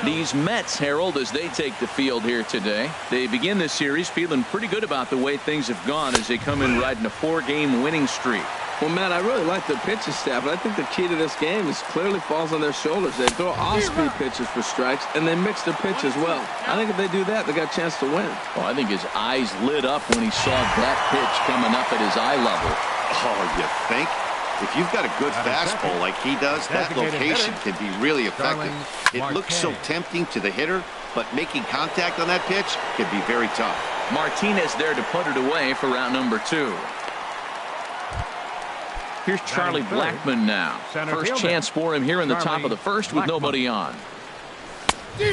These Mets, Harold, as they take the field here today, they begin this series feeling pretty good about the way things have gone as they come in riding a 4-game winning streak. Well, Matt, I really like their pitching staff, but I think the key to this game is clearly falls on their shoulders. They throw off-speed pitches for strikes, and they mix their pitch as well. I think if they do that, they got a chance to win. Well, I think his eyes lit up when he saw that pitch coming up at his eye level. Oh, you think? If you've got a good fastball like he does, that location can be really effective. It looks so tempting to the hitter, but making contact on that pitch can be very tough. Martinez there to put it away for round number 2. Here's Charlie Blackmon now. First chance for him here in the top of the first with nobody on.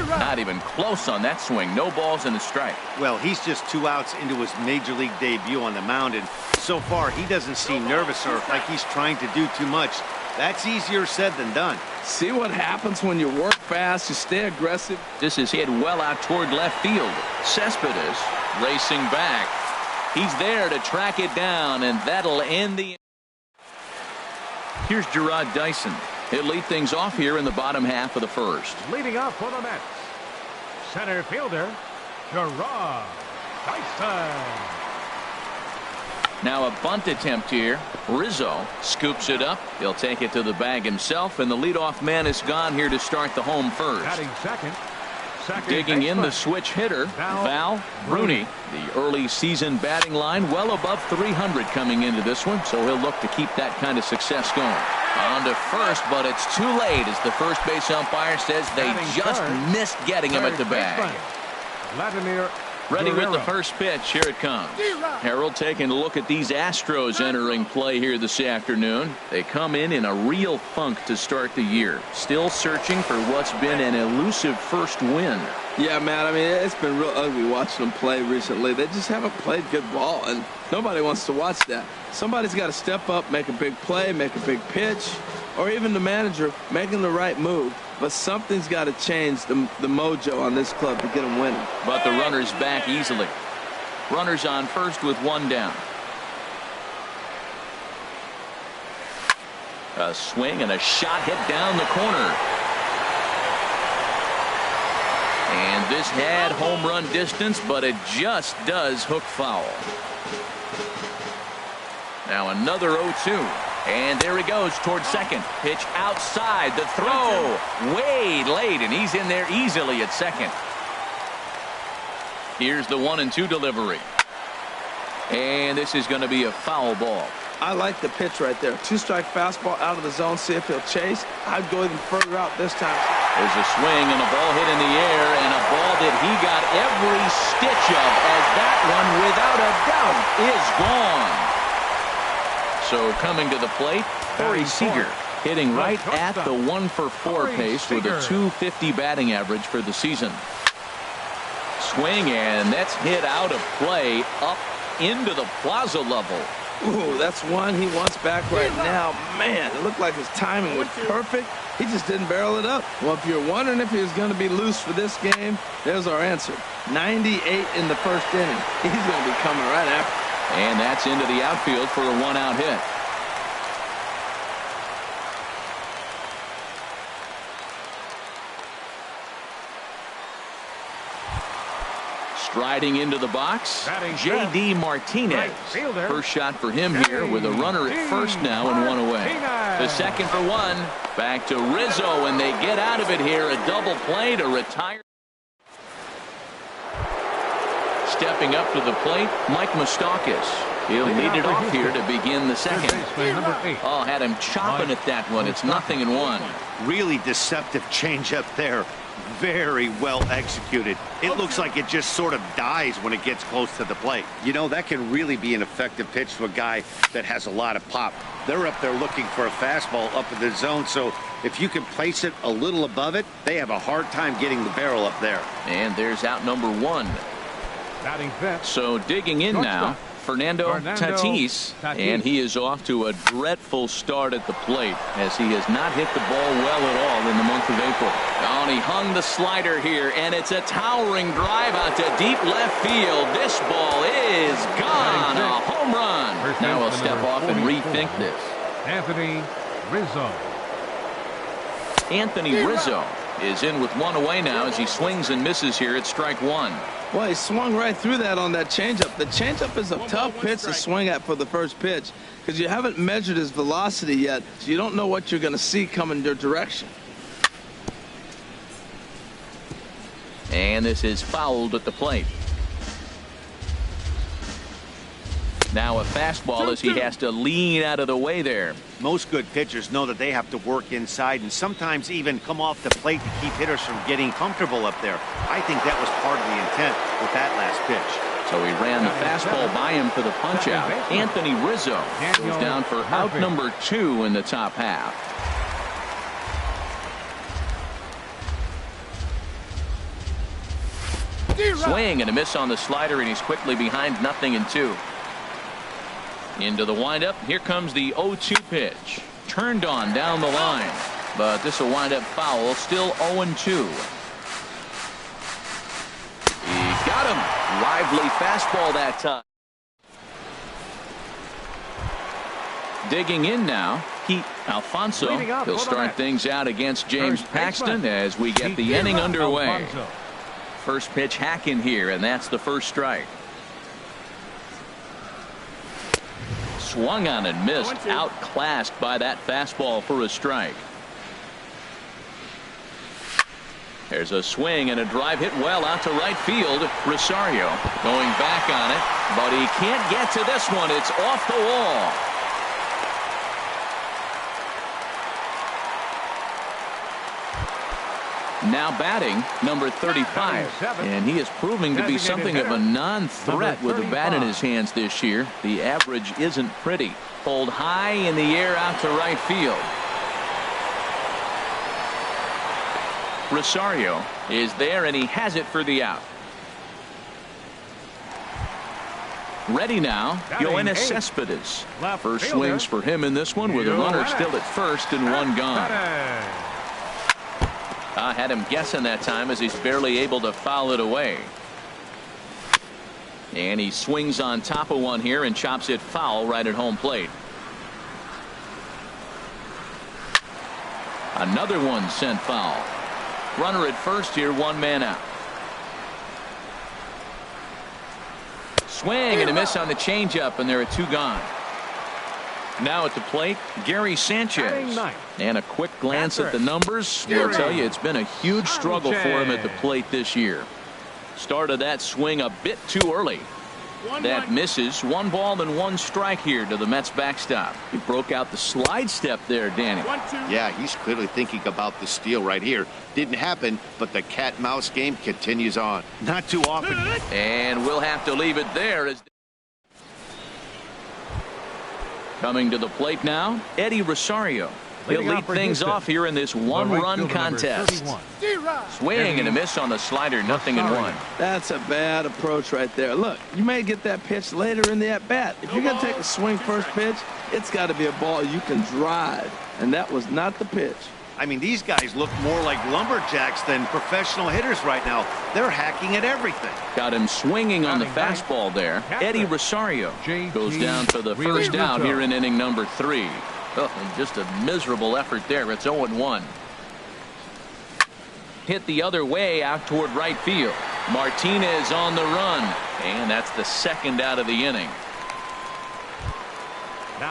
Not even close on that swing. No balls and a strike. Well, he's just 2 outs into his major league debut on the mound, and so far he doesn't seem nervous or like he's trying to do too much. That's easier said than done. See what happens when you work fast, you stay aggressive. This is hit well out toward left field. Cespedes racing back. He's there to track it down, and that'll end the... Here's Gerard Dyson. He'll lead things off here in the bottom half of the first. Leading off for the Mets, center fielder, Gerard Dyson. Now a bunt attempt here. Rizzo scoops it up. He'll take it to the bag himself, and the leadoff man is gone here to start the home first. Batting second. Digging in the switch hitter, Val Bruni. The early season batting line well above 300 coming into this one, so he'll look to keep that kind of success going. On to first, but it's too late as the first base umpire says they just missed getting him at the bag. Ready with the first pitch. Here it comes. Harold taking a look at these Astros entering play here this afternoon. They come in a real funk to start the year. Still searching for what's been an elusive first win. Yeah, Matt, I mean, it's been real ugly watching them play recently. They just haven't played good ball, and nobody wants to watch that. Somebody's got to step up, make a big play, make a big pitch, or even the manager making the right move. But something's got to change the mojo on this club to get them winning. But the runner's back easily. Runners on first with 1 down. A swing and a shot hit down the corner. And this had home run distance, but it just does hook foul. Now another 0-2. And there he goes towards second. Pitch outside. The throw way late, and he's in there easily at second. Here's the 1-2 delivery. And this is going to be a foul ball. I like the pitch right there. 2-strike fastball out of the zone. See if he'll chase. I'd go even further out this time. There's a swing and a ball hit in the air, and a ball that he got every stitch of, as that one, without a doubt, is gone. So coming to the plate, Corey Seager hitting right at the 1-for-4 pace with a .250 batting average for the season. Swing, and that's hit out of play up into the plaza level. Ooh, that's one he wants back right now. Man, it looked like his timing was perfect. He just didn't barrel it up. Well, if you're wondering if he was going to be loose for this game, there's our answer. 98 in the first inning. He's going to be coming right after. And that's into the outfield for a 1-out hit. Striding into the box, J.D. Martinez. First shot for him here with a runner at first now and 1 away. The second for 1. Back to Rizzo, and they get out of it here. A double play to retire. Stepping up to the plate, Mike Moustakas. He'll lead it off here to begin the second. Oh, had him chopping at that one. It's 0-1. Really deceptive changeup there. Very well executed. It looks like it just sort of dies when it gets close to the plate. You know, that can really be an effective pitch to a guy that has a lot of pop. They're up there looking for a fastball up in the zone, so if you can place it a little above it, they have a hard time getting the barrel up there. And there's out number 1. So digging in now, Fernando Tatis, and he is off to a dreadful start at the plate as he has not hit the ball well at all in the month of April. Oh, and he hung the slider here, and it's a towering drive out to deep left field. This ball is gone. A home run. Now we'll step off and rethink this. Anthony Rizzo. Anthony Rizzo is in with one away now as he swings and misses here at strike one. Well, he swung right through that on that changeup. The changeup is a tough pitch to swing at for the first pitch because you haven't measured his velocity yet, so you don't know what you're going to see coming your direction. And this is fouled at the plate. Now a fastball as he has to lean out of the way there. Most good pitchers know that they have to work inside and sometimes even come off the plate to keep hitters from getting comfortable up there. I think that was part of the intent with that last pitch. So he ran the fastball by him for the punch out. Anthony Rizzo goes down for out number 2 in the top half. Swing and a miss on the slider, and he's quickly behind 0-2. Into the windup. Here comes the 0-2 pitch. Turned on down the line, but this will wind up foul. Still 0-2. He got him. Lively fastball that time. Digging in now, Pete Alfonso. He'll start things out against James Paxton as we get the inning underway. First pitch hacking here, and that's the first strike. Swung on and missed, outclassed by that fastball for a strike. There's a swing and a drive hit well out to right field. Rosario going back on it, but he can't get to this one. It's off the wall. Now batting, number 35, and he is proving to be something of a non-threat with the bat in his hands this year. The average isn't pretty. Pulled high in the air out to right field. Rosario is there, and he has it for the out. Ready now, Yoenis Cespedes. First swings for him in this one with a runner still at first and one gone. I had him guessing that time as he's barely able to foul it away. And he swings on top of one here and chops it foul right at home plate. Another one sent foul. Runner at first here, one man out. Swing and a miss on the changeup, and there are two gone. Now at the plate, Gary Sanchez. And a quick glance at the numbers will tell you it's been a huge struggle for him at the plate this year. Started that swing a bit too early. That misses. 1 ball and 1 strike here to the Mets backstop. He broke out the slide step there, Danny. Yeah, he's clearly thinking about the steal right here. Didn't happen, but the cat-mouse game continues on. Not too often. And we'll have to leave it there. As coming to the plate now, Eddie Rosario. He'll lead things off here in this one-run contest. Swing and a miss on the slider, 0-1. That's a bad approach right there. Look, you may get that pitch later in the at-bat. If you're going to take a swing first pitch, it's got to be a ball you can drive, and that was not the pitch. I mean, these guys look more like lumberjacks than professional hitters right now. They're hacking at everything. Got him swinging on the fastball there. Eddie Rosario goes down for the first out here in inning number 3. Oh, and just a miserable effort there. It's 0-1. Hit the other way out toward right field. Martinez on the run, and that's the second out of the inning.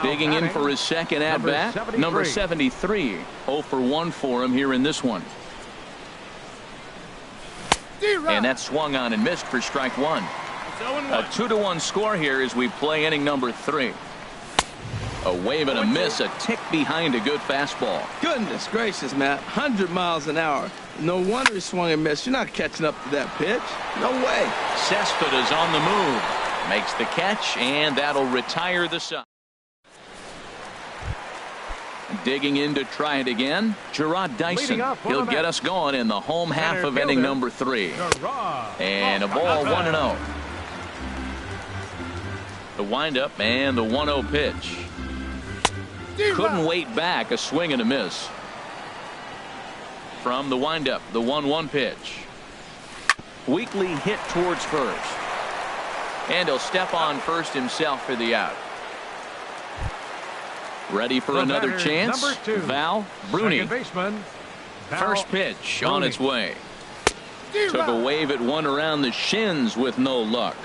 Digging in for his second at-bat, number 73. 0 for 1 for him here in this one. And that swung on and missed for strike 1. A 2-1 score here as we play inning number 3. A wave and a miss, a tick behind a good fastball. Goodness gracious, Matt. 100 miles an hour. No wonder he swung and missed. You're not catching up to that pitch. No way. Cespedes on the move. Makes the catch, and that'll retire the side. Digging in to try it again, Gerard Dyson. He'll get us going in the home half of inning number 3. And a ball 1-0. The windup and the 1-0 pitch. Couldn't wait back. A swing and a miss. From the windup, the 1-1 pitch. Weakly hit towards first. And he'll step on first himself for the out. Ready for another chance. Val Bruni. First pitch on its way. Took a wave at one around the shins with no luck.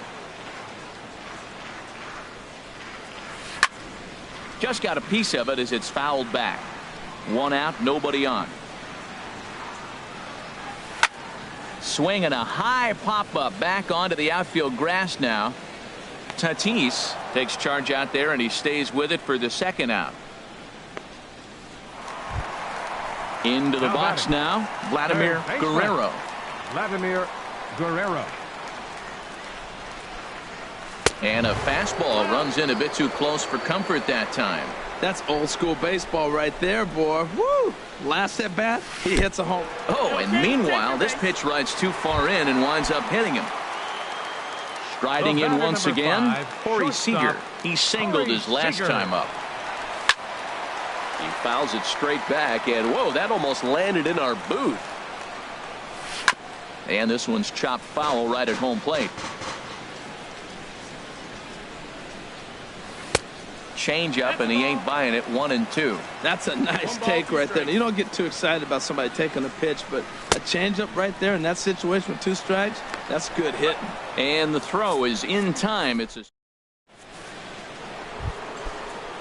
Just got a piece of it as it's fouled back. One out, nobody on. Swinging a high pop-up back onto the outfield grass now. Tatis takes charge out there, and he stays with it for the second out. Into the box now, Vladimir Guerrero. Vladimir Guerrero. And a fastball runs in a bit too close for comfort that time. That's old school baseball right there, boy. Woo! Last at bat, he hits a home. Oh, and meanwhile, this pitch rides too far in and winds up hitting him. Striding in once again, Corey Seager. He singled his last time up. He fouls it straight back, and whoa, that almost landed in our booth. And this one's chopped foul right at home plate. Change up, and he ain't buying it. 1-2. That's a nice take right there. You don't get too excited about somebody taking a pitch, but a changeup right there in that situation with 2 strikes, that's good hitting. And the throw is in time.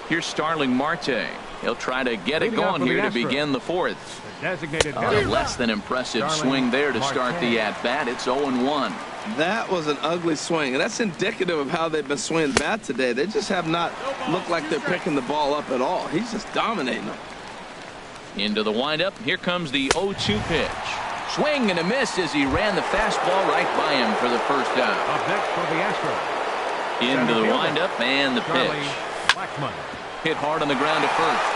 Here's Starling Marte. He'll try to get it going here to begin the 4th. A less than impressive swing there to start the at-bat. It's 0-1. That was an ugly swing, and that's indicative of how they've been swinging the bat today. They just have not looked like they're picking the ball up at all. He's just dominating them. Into the windup. Here comes the 0-2 pitch. Swing and a miss as he ran the fastball right by him for the first out. Up next for the Astros. Into the windup and the pitch. Hit hard on the ground to first.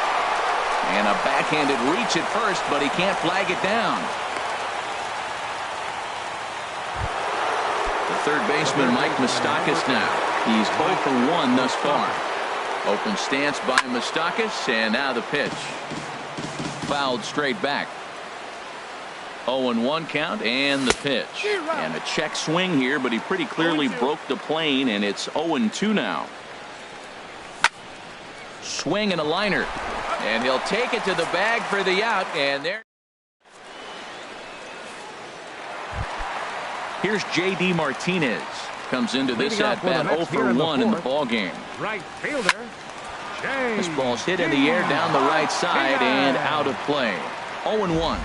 And a backhanded reach at first, but he can't flag it down. The third baseman, Mike Moustakas, now. He's 0 for 1 thus far. Open stance by Moustakas, and now the pitch. Fouled straight back. 0-1 count, and the pitch. And a check swing here, but he pretty clearly broke the plane, and it's 0-2 now. Swing and a liner. And he'll take it to the bag for the out, and there. Here's J.D. Martinez. Comes into this at-bat 0 for 1 in the ballgame. Right fielder. This ball's hit in the air down the right side and out of play. 0-1.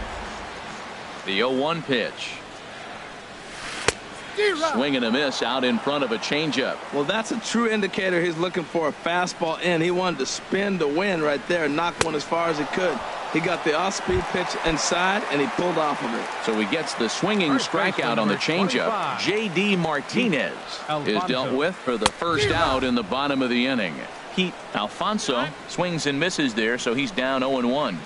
The 0-1 pitch. Swing and a miss out in front of a changeup. Well, that's a true indicator he's looking for a fastball in. He wanted to spin to win right there and knock one as far as he could. He got the off-speed pitch inside, and he pulled off of it. So he gets the swinging strikeout on the changeup. J.D. Martinez is dealt with for the first out in the bottom of the inning. Pete Alfonso swings and misses there, so he's down 0-1.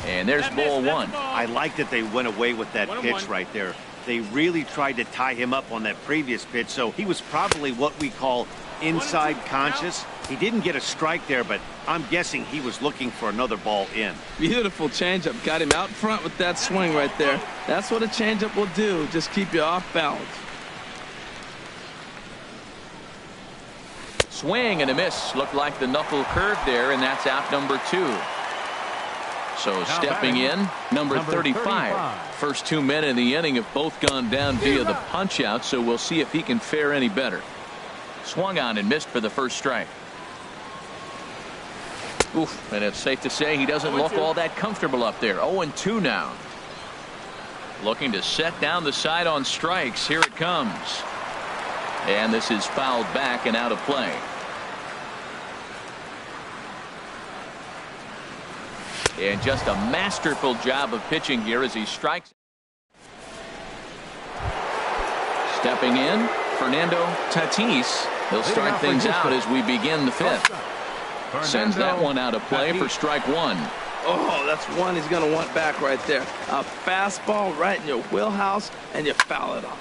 And there's ball 1. I like that they went away with that pitch right there. They really tried to tie him up on that previous pitch, so he was probably what we call inside conscious. He didn't get a strike there, but I'm guessing he was looking for another ball in. Beautiful changeup. Got him out front with that swing right there. That's what a changeup will do. Just keep you off balance. Swing and a miss. Looked like the knuckle curve there, and that's out number 2. So stepping in, number 35. First 2 men in the inning have both gone down via the punch out, so we'll see if he can fare any better. Swung on and missed for the first strike. Oof, and it's safe to say he doesn't look all that comfortable up there. 0-2 now. Looking to set down the side on strikes. Here it comes. And this is fouled back and out of play. And just a masterful job of pitching here as he strikes. Stepping in, Fernando Tatis. He'll start things out as we begin the 5th. Sends that one out of play for strike 1. Oh, that's one he's going to want back right there. A fastball right in your wheelhouse, and you foul it off.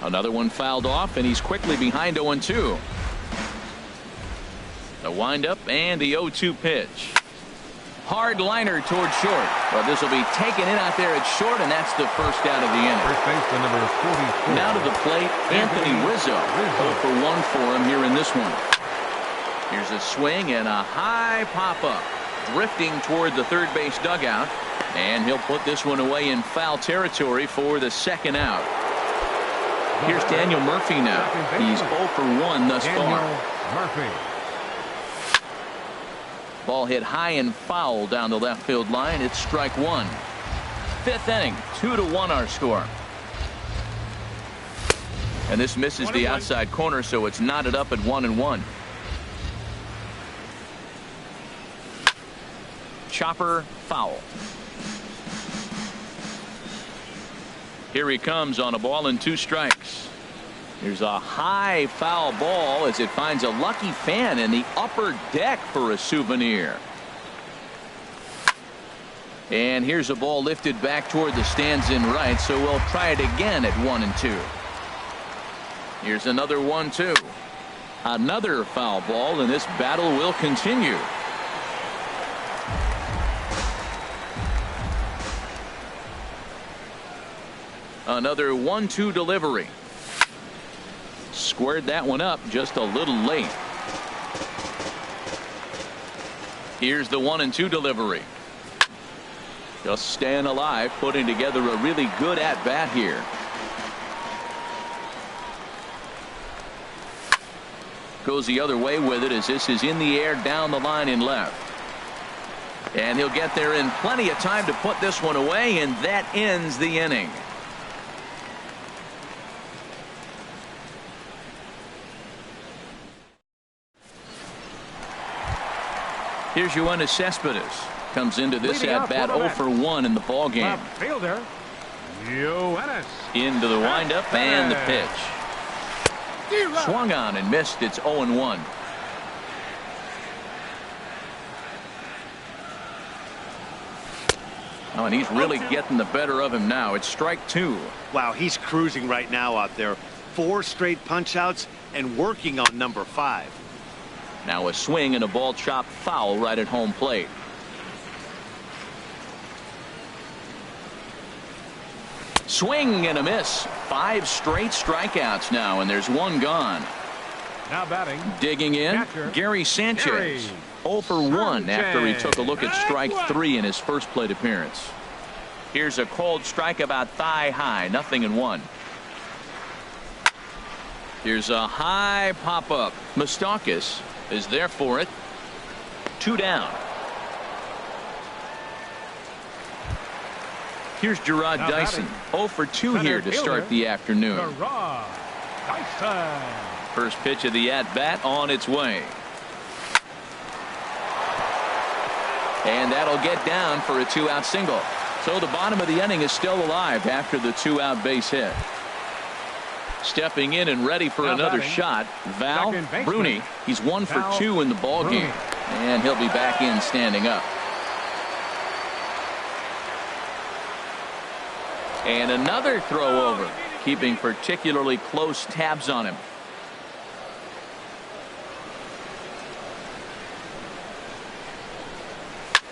Another one fouled off, and he's quickly behind 0-2. The windup and the 0-2 pitch. Hard liner toward short. Well, this will be taken in out there at short, and that's the first out of the inning. First baseman number 44. Now to the plate, Anthony Rizzo. 0 for 1 for him here in this one. Here's a swing and a high pop-up. Drifting toward the third base dugout. And he'll put this one away in foul territory for the second out. Here's Daniel Murphy now. He's 0 for 1 thus far. Murphy. Ball hit high and foul down the left field line. It's strike one. Fifth inning, 2-1 our score. And this misses the outside corner, so it's knotted up at 1-1. Chopper foul. Here he comes on a ball and 2 strikes. Here's a high foul ball as it finds a lucky fan in the upper deck for a souvenir. And here's a ball lifted back toward the stands in right, so we'll try it again at 1-2. Here's another 1-2. Another foul ball, and this battle will continue. Another 1-2 delivery. Squared that one up just a little late. Here's the 1-2 delivery. Just staying alive, putting together a really good at-bat here. Goes the other way with it as this is in the air down the line in left. And he'll get there in plenty of time to put this one away, and that ends the inning. Here's Yoenis Cespedes. Comes into this at-bat 0 for 1 in the ball game. Left fielder, Yoenis. Into the windup and the pitch. Swung on and missed. It's 0-1. Oh, and he's really getting the better of him now. It's strike 2. Wow, he's cruising right now out there. 4 straight punch-outs and working on number 5. Now a swing and a ball chopped foul right at home plate. Swing and a miss. 5 straight strikeouts now, and there's 1 gone. Now batting. Digging in, catcher, Gary Sanchez. 0 for 1 after he took a look at strike 3 in his first plate appearance. Here's a cold strike about thigh high. 0-1. Here's a high pop-up. Moustakas is there for it. 2 down. Here's Gerard Dyson. 0 for 2 here to start the afternoon. Gerard Dyson. First pitch of the at-bat on its way. And that'll get down for a 2-out single. So the bottom of the inning is still alive after the 2-out base hit. Stepping in and ready for another shot, Val Bruni. He's 1 for 2 in the ball game, and he'll be back in standing up. And another throw over, keeping particularly close tabs on him.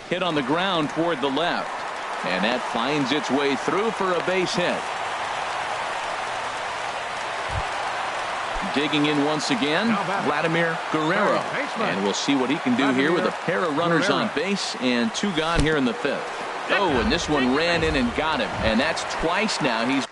Hit on the ground toward the left, and that finds its way through for a base hit. Digging in once again, Vladimir Guerrero. And we'll see what he can do here with a pair of runners on base and 2 gone here in the 5th. Oh, and this one ran in and got him. And that's twice now he's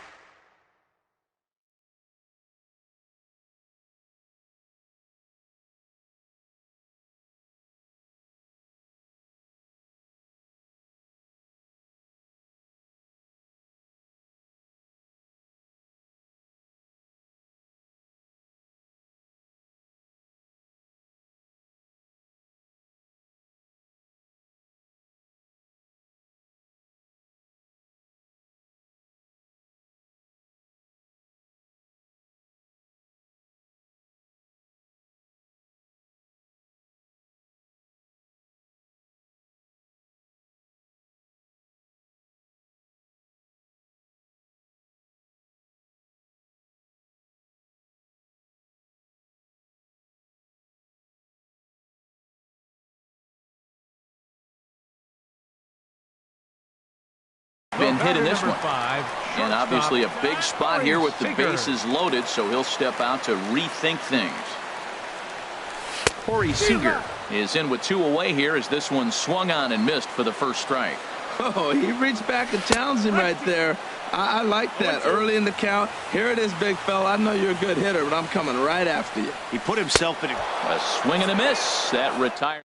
been hit in this one. And obviously a big spot here with the bases loaded, so he'll step out to rethink things. Corey Seager is in with 2 away here as this one swung on and missed for the first strike. Oh, he reached back and challenged him right there. I like that early in the count. Here it is, big fella. I know you're a good hitter, but I'm coming right after you. He put himself in a swing and a miss. That retired.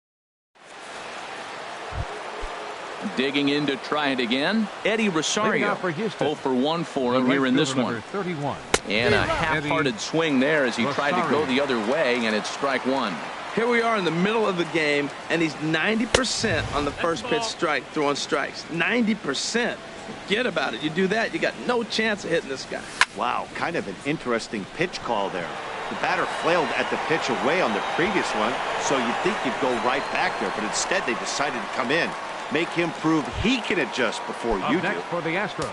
Digging in to try it again. Eddie Rosario 0 for 1 for him here in this one. 31. And a half-hearted swing there as he tried to go the other way, and it's strike 1. Here we are in the middle of the game, and he's 90% on the first pitch strike, throwing strikes. 90%. Forget about it. You do that, you got no chance of hitting this guy. Wow, kind of an interesting pitch call there. The batter flailed at the pitch away on the previous one, so you'd think he'd go right back there, but instead they decided to come in. Make him prove he can adjust before you do. Next for the Astros.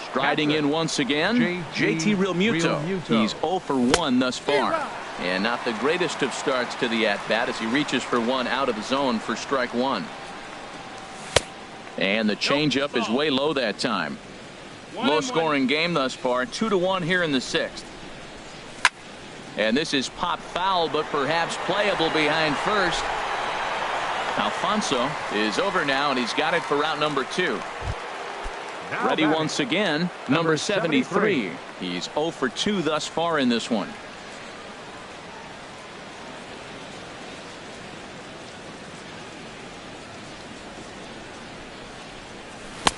Striding in once again, JT Realmuto. He's 0 for 1 thus far. And not the greatest of starts to the at-bat as he reaches for one out of the zone for strike 1. And the changeup is way low that time. Low-scoring game thus far, 2-1 here in the 6th. And this is pop foul, but perhaps playable behind first. Alfonso is over now, and he's got it for out number 2. Ready once again, number 73. He's 0 for 2 thus far in this one.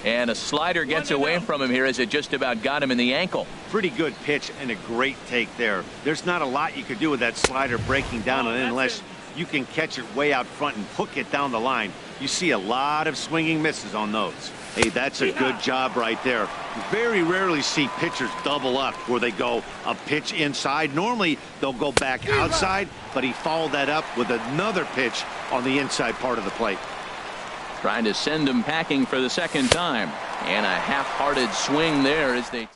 And a slider gets away from him here as it just about got him in the ankle. Pretty good pitch and a great take there. There's not a lot you could do with that slider breaking down on it unless you can catch it way out front and hook it down the line. You see a lot of swinging misses on those. Hey, that's a good job right there. Very rarely see pitchers double up where they go a pitch inside. Normally they'll go back outside, but he followed that up with another pitch on the inside part of the plate. Trying to send him packing for the second time. And a half-hearted swing there as they...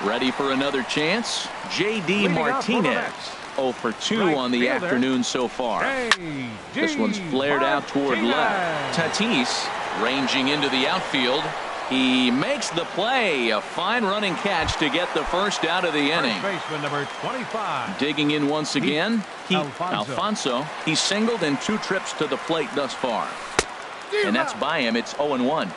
Ready for another chance. J.D. Martinez 0 for 2 on the afternoon so far. This one's flared out toward left. Tatis ranging into the outfield. He makes the play. A fine running catch to get the first out of the inning. Baseman number 25. Digging in once again. Alfonso. He's singled in 2 trips to the plate thus far. And that's by him. It's 0-1.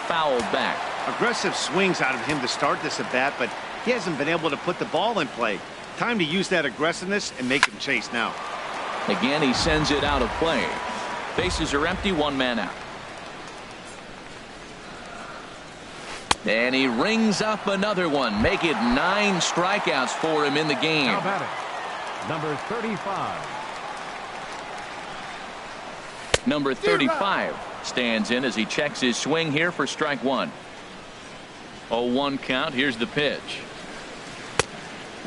Fouled back. Aggressive swings out of him to start this at bat, but he hasn't been able to put the ball in play. Time to use that aggressiveness and make him chase now. Again, he sends it out of play. Bases are empty, 1 man out. And he rings up another one. Make it 9 strikeouts for him in the game. How about it? Number 35. Number 35 stands in as he checks his swing here for strike 1. 0-1 count. Here's the pitch.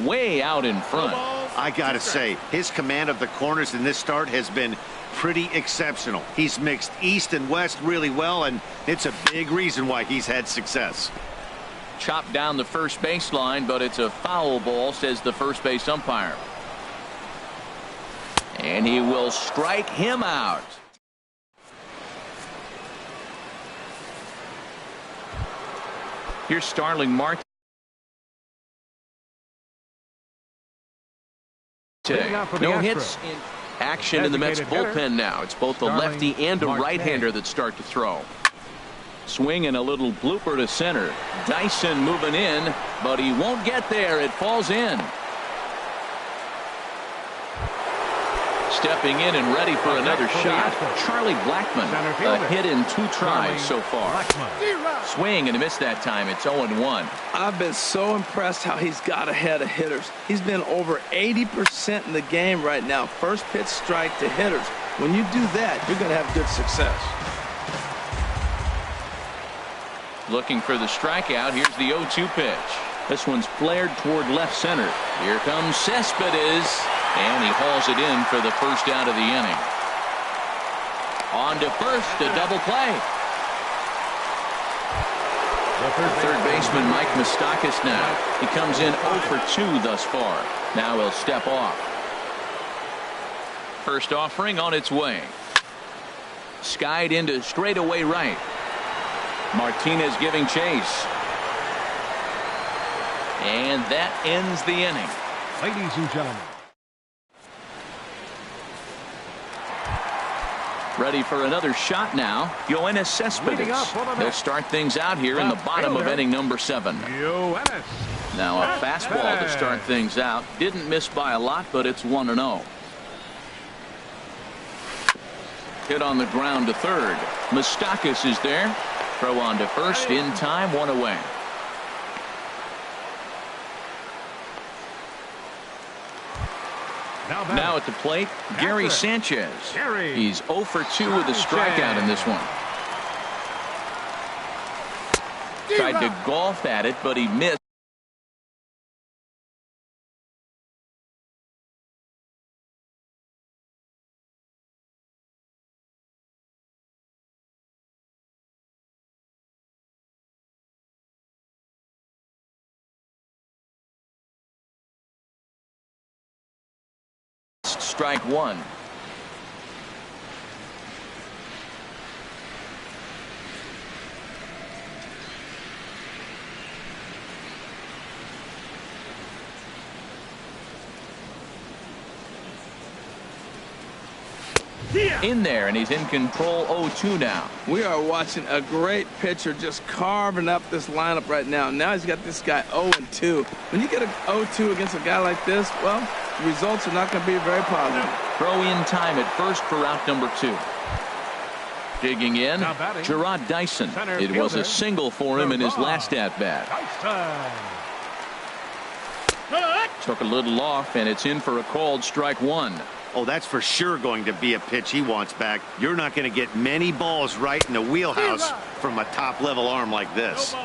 Way out in front. I gotta say, his command of the corners in this start has been pretty exceptional. He's mixed east and west really well, and it's a big reason why he's had success. Chopped down the first baseline, but it's a foul ball, says the first base umpire. And he will strike him out. Here's Starling Marte. No hits in action in the Mets bullpen now. It's both a lefty and a right-hander that start to throw. Swing and a little blooper to center. Dyson moving in, but he won't get there. It falls in. Stepping in and ready for another shot. Charlie Blackmon, a hit in 2 tries so far. Swing and a miss that time. It's 0-1. I've been so impressed how he's got ahead of hitters. He's been over 80% in the game right now. First pitch strike to hitters. When you do that, you're going to have good success. Looking for the strikeout. Here's the 0-2 pitch. This one's flared toward left center. Here comes Cespedes, and he hauls it in for the first out of the inning. On to first, a double play. Third baseman Mike Moustakas now. He comes in 0 for 2 thus far. Now he'll step off. First offering on its way. Skied into straightaway right. Martinez giving chase. And that ends the inning. Ladies and gentlemen. Ready for another shot now. Yoenis Cespedes. They'll start things out here in the bottom of inning number 7. Yoenis. Now a fastball to start things out. Didn't miss by a lot, but it's 1-0. Hit on the ground to third. Moustakas is there. Throw on to first in time, 1 away. Now at the plate, Gary Sanchez. He's 0 for 2 with a strikeout in this one. Tried to golf at it, but he missed. Strike 1. In there, and he's in control. 0-2 now. We are watching a great pitcher just carving up this lineup right now. Now he's got this guy 0-2. When you get a 0-2 against a guy like this, well, the results are not going to be very positive. Throw in time at first for out number 2. Digging in, Gerard Dyson. It was a single for him in his last at-bat. Took a little off, and it's in for a called strike 1. Oh, that's for sure going to be a pitch he wants back. You're not going to get many balls right in the wheelhouse from a top-level arm like this.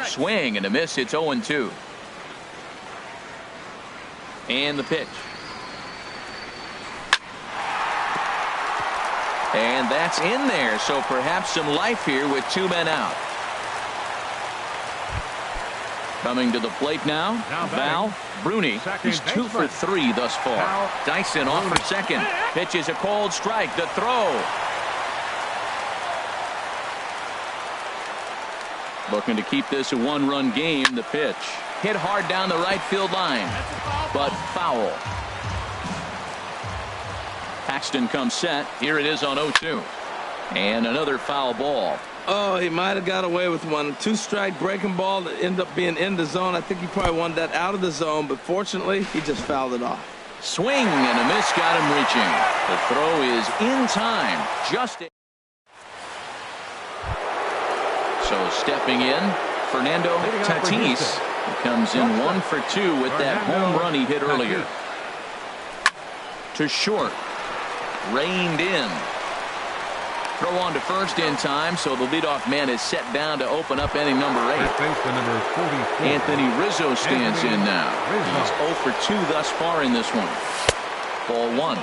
Swing and a miss. It's 0-2. And the pitch. And that's in there, so perhaps some life here with 2 men out. Coming to the plate now, Val Bruni. He's 2 for 3 thus far. Dyson off for second. Pitches a cold strike. The throw. Looking to keep this a 1-run game. The pitch. Hit hard down the right field line, but foul. Paxton comes set. Here it is on 0-2. And another foul ball. Oh, he might have got away with one. 2-strike breaking ball that ended up being in the zone. I think he probably wanted that out of the zone, but fortunately, he just fouled it off. Swing and a miss got him reaching. The throw is in time. So stepping in, Fernando Tatis. He comes in 1 for 2 with that home run he hit earlier. To short. Reined in. Throw on to first in time, so the leadoff man is set down to open up inning number 8. Anthony Rizzo stands in now. He's 0 for 2 thus far in this one. Ball 1.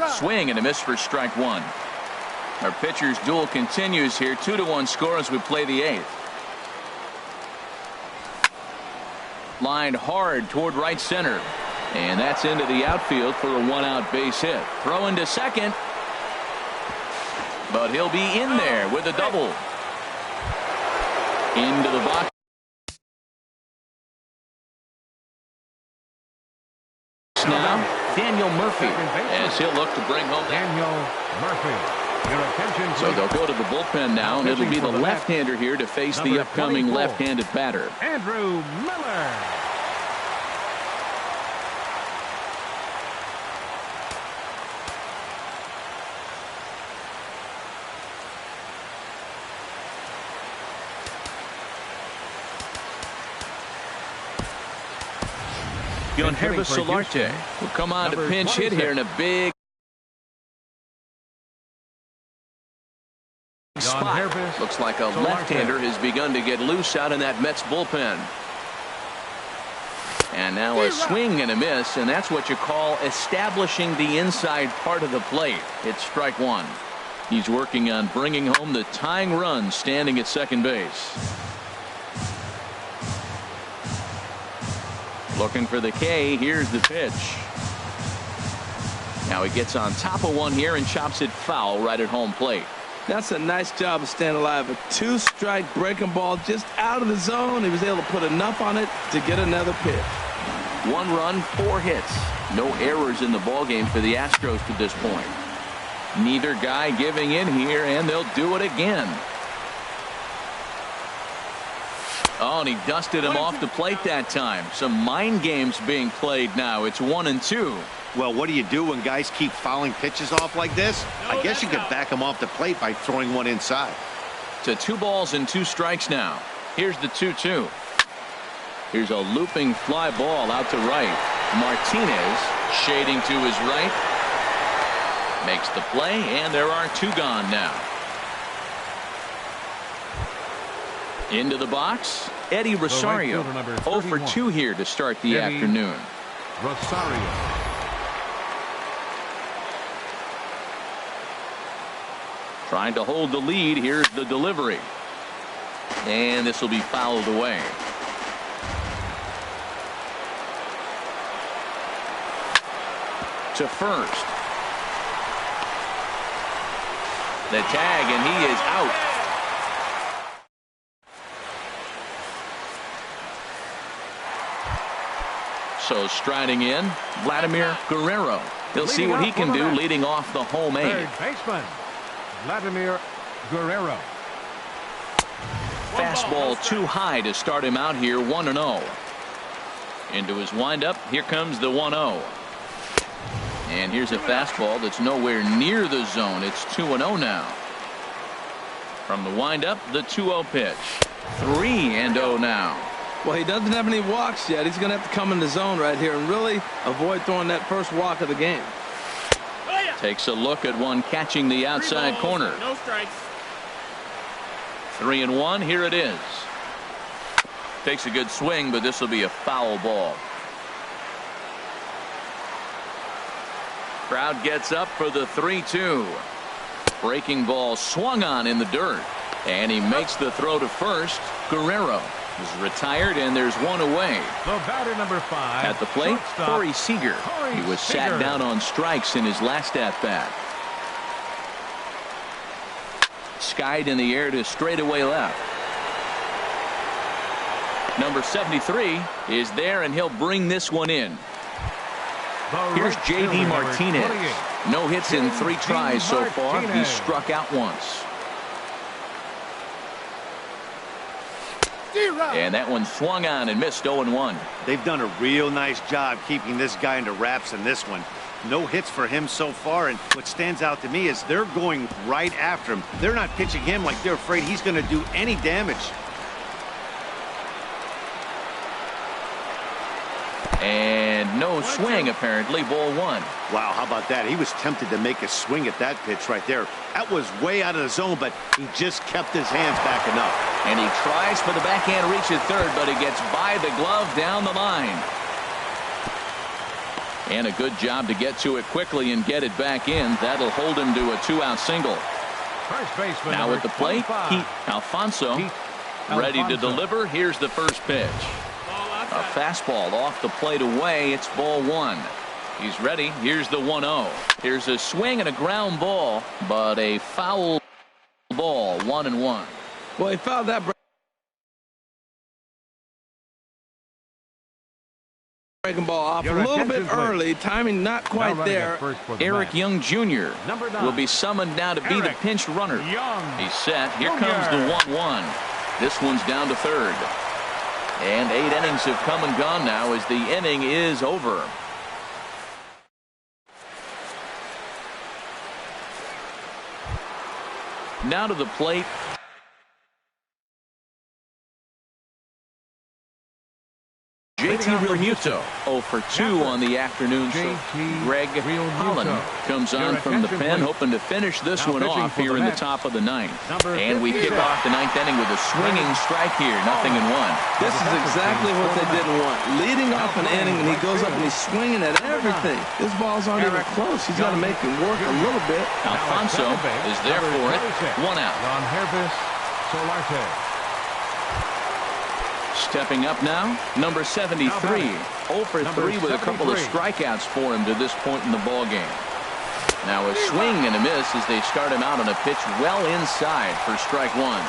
Swing and a miss for strike 1. Our pitcher's duel continues here. 2-1 score as we play the 8th. Lined hard toward right center. And that's into the outfield for a 1-out base hit. Throw into second. But he'll be in there with a double. Into the box. Now, Daniel Murphy, as he'll look to bring home Daniel Murphy. So they'll go to the bullpen now, and it'll be the left-hander here to face the upcoming left-handed batter. Andrew Miller. Grnbronco2's Solarte will come on to pinch hit here in a big spot. Looks like a left-hander has begun to get loose out in that Mets bullpen. And now a swing and a miss, and that's what you call establishing the inside part of the plate. It's strike 1. He's working on bringing home the tying run standing at second base. Looking for the K. Here's the pitch. Now he gets on top of one here and chops it foul right at home plate. That's a nice job of staying alive. A 2-strike breaking ball just out of the zone. He was able to put enough on it to get another pitch. 1 run, 4 hits. No errors in the ballgame for the Astros to this point. Neither guy giving in here, and they'll do it again. Oh, and he dusted him off the plate that time. Some mind games being played now. It's 1-2. Well, what do you do when guys keep fouling pitches off like this? I guess you could back them off the plate by throwing one inside. To 2 balls and 2 strikes now. Here's the 2-2. Here's a looping fly ball out to right. Martinez shading to his right. Makes the play, and there are 2 gone now. Into the box, Eddie Rosario. 0 for 2 here to start the afternoon. Rosario. Trying to hold the lead. Here's the delivery. And this will be fouled away. To first. The tag, and he is out. So striding in, Vladimir Guerrero. He'll see what he can do leading off the home aid. Third baseman, Vladimir Guerrero. Fastball too high to start him out here, 1-0. Into his windup, here comes the 1-0. And here's a fastball that's nowhere near the zone. It's 2-0 now. From the windup, the 2-0 pitch. 3-0 now. Well, he doesn't have any walks yet. He's going to have to come in the zone right here and really avoid throwing that first walk of the game. Takes a look at one catching the outside corner. No strikes. 3-1. Here it is. Takes a good swing, but this will be a foul ball. Crowd gets up for the 3-2. Breaking ball swung on in the dirt. And he makes the throw to first. Guerrero is retired, and there's 1 away. The batter, number 5. At the plate, shortstop, Corey Seager. He was sat down on strikes in his last at-bat. Skied in the air to straightaway left. Number 73 is there, and he'll bring this one in. Here's J.D. Martinez. No hits in 3 tries so far. He's struck out once. And that one swung on and missed. 0-1. They've done a real nice job keeping this guy into wraps in this one. No hits for him so far, and what stands out to me is they're going right after him. They're not pitching him like they're afraid he's going to do any damage. And no swing, apparently. Ball 1. Wow, how about that? He was tempted to make a swing at that pitch right there. That was way out of the zone, but he just kept his hands back enough. And he tries for the backhand reach at third, but he gets by the glove down the line. And a good job to get to it quickly and get it back in. That'll hold him to a 2-out single. First baseman, now at the plate, Pete Alfonso, ready to deliver. Here's the first pitch. A fastball off the plate away. It's ball 1. He's ready. Here's the 1-0. Here's a swing and a ground ball, but a foul ball. 1-1. Well, he fouled that breaking ball off a little bit early. Timing not quite there. Eric Young Jr. will be summoned now to be the pinch runner. He's set. Here comes the 1-1. This one's down to third. And 8 innings have come and gone now as the inning is over. Now to the plate. JT Realmuto 0 for 2 on the afternoon. Greg Holland comes on from the pen, hoping to finish this one off here in the top of the 9th. And we kick off the 9th inning with a swinging strike here. 0-1. This is exactly what they didn't want. Leading off an inning, and he goes up and he's swinging at everything. His balls aren't even close. He's got to make him work a little bit. Alfonso is there for it. 1 out. Stepping up now, number 73. 0 for 3 with a couple of strikeouts for him to this point in the ball game. Now a swing and a miss as they start him out on a pitch well inside for strike one.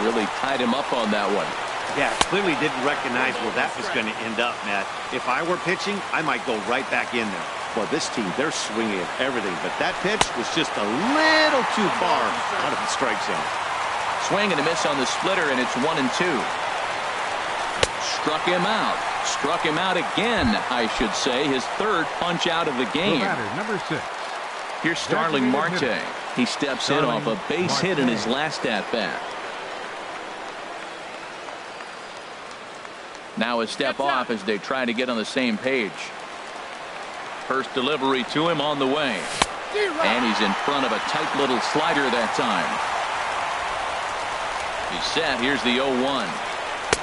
Really tied him up on that one. Yeah, clearly didn't recognize where that was going to end up, Matt. If I were pitching, I might go right back in there. Well, this team, they're swinging at everything, but that pitch was just a little too far out of the strike zone. Swing and a miss on the splitter, and it's 1-2. Struck him out. Struck him out again, I should say. His third punch out of the game. Number 6. Here's Starling Marte. He steps in off a base hit in his last at-bat. Now a step off as they try to get on the same page. First delivery to him on the way. And he's in front of a tight little slider that time. He's set. Here's the 0-1.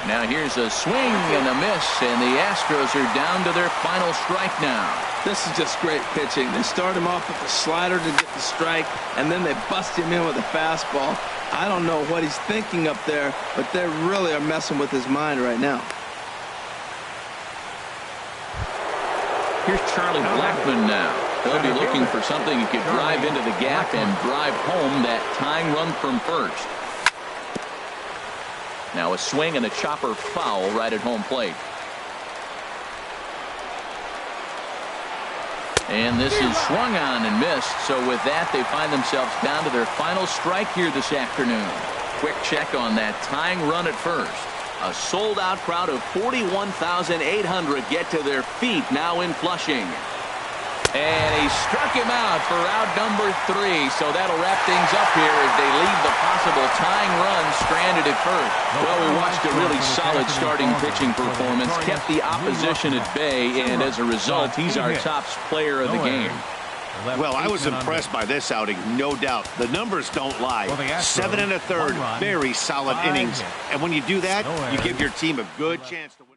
Now here's a swing and a miss, and the Astros are down to their final strike now. This is just great pitching. They start him off with the slider to get the strike, and then they bust him in with a fastball. I don't know what he's thinking up there, but they really are messing with his mind right now. Here's Charlie Blackmon now. They'll be looking for something he could drive into the gap and drive home that tying run from first. Now a swing and a chopper foul right at home plate. And this is swung on and missed. So with that, they find themselves down to their final strike here this afternoon. Quick check on that tying run at first. A sold-out crowd of 41,800 get to their feet now in Flushing. And he struck him out for out number 3. So that'll wrap things up here as they leave the possible tying run stranded at first. Well, we watched a really solid starting pitching performance, kept the opposition at bay, and as a result, he's our top player of the game. Well, I was impressed by this outing, no doubt. The numbers don't lie. 7 1/3, very solid innings. And when you do that, you give your team a good chance to win.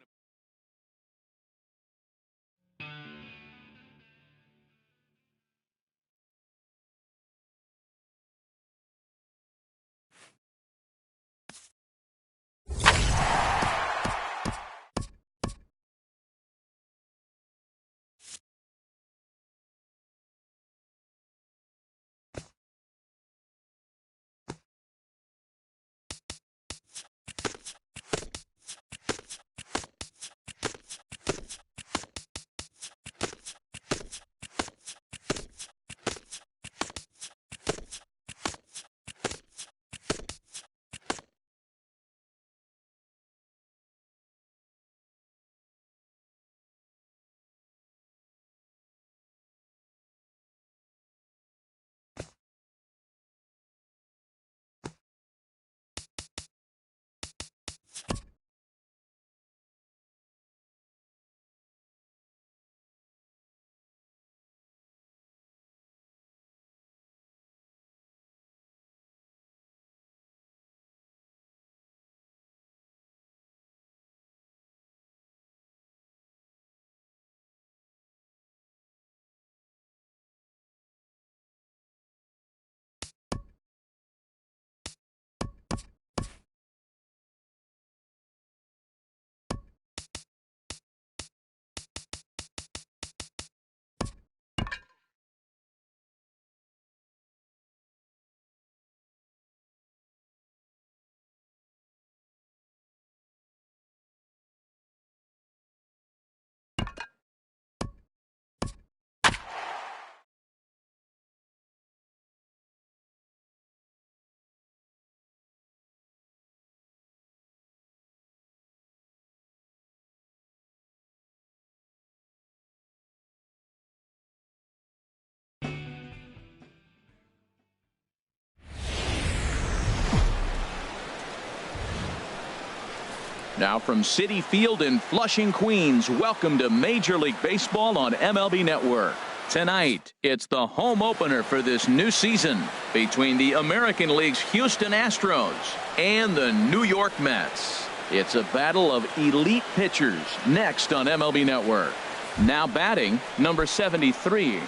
Now from Citi Field in Flushing, Queens, welcome to Major League Baseball on MLB Network. Tonight, it's the home opener for this new season between the American League's Houston Astros and the New York Mets. It's a battle of elite pitchers next on MLB Network. Now batting, number 73,